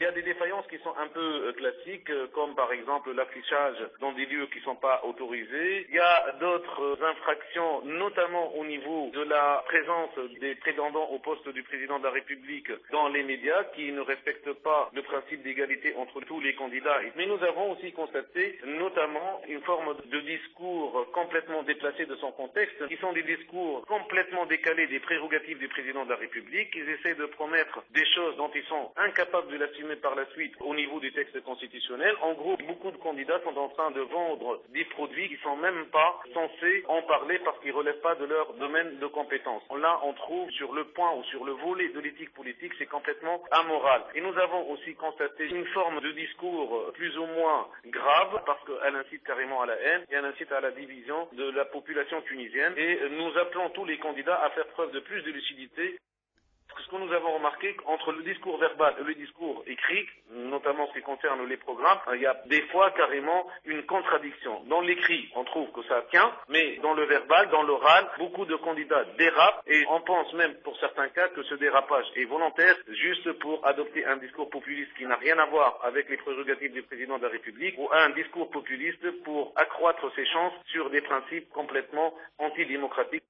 Il y a des défaillances qui sont un peu classiques, comme par exemple l'affichage dans des lieux qui ne sont pas autorisés. Il y a d'autres infractions, notamment au niveau de la présence des prétendants au poste du président de la République dans les médias, qui ne respectent pas le principe d'égalité entre tous les candidats. Mais nous avons aussi constaté notamment une forme de discours complètement déplacé de son contexte, qui sont des discours complètement décalés des prérogatives du président de la République. Ils essaient de promettre des choses dont ils sont incapables de l'assumer par la suite au niveau du texte constitutionnel. En gros, beaucoup de candidats sont en train de vendre des produits qui ne sont même pas censés en parler parce qu'ils ne relèvent pas de leur domaine de compétence. Là, on trouve sur le point ou sur le volet de l'éthique politique, c'est complètement amoral. Et nous avons aussi constaté une forme de discours plus ou moins grave parce qu'elle incite carrément à la haine et elle incite à la division de la population tunisienne. Et nous appelons tous les candidats à faire preuve de plus de lucidité. Ce que nous avons remarqué, entre le discours verbal et le discours écrit, notamment ce qui concerne les programmes, il y a des fois carrément une contradiction. Dans l'écrit, on trouve que ça tient, mais dans le verbal, dans l'oral, beaucoup de candidats dérapent et on pense même pour certains cas que ce dérapage est volontaire, juste pour adopter un discours populiste qui n'a rien à voir avec les prérogatives du président de la République ou un discours populiste pour accroître ses chances sur des principes complètement antidémocratiques.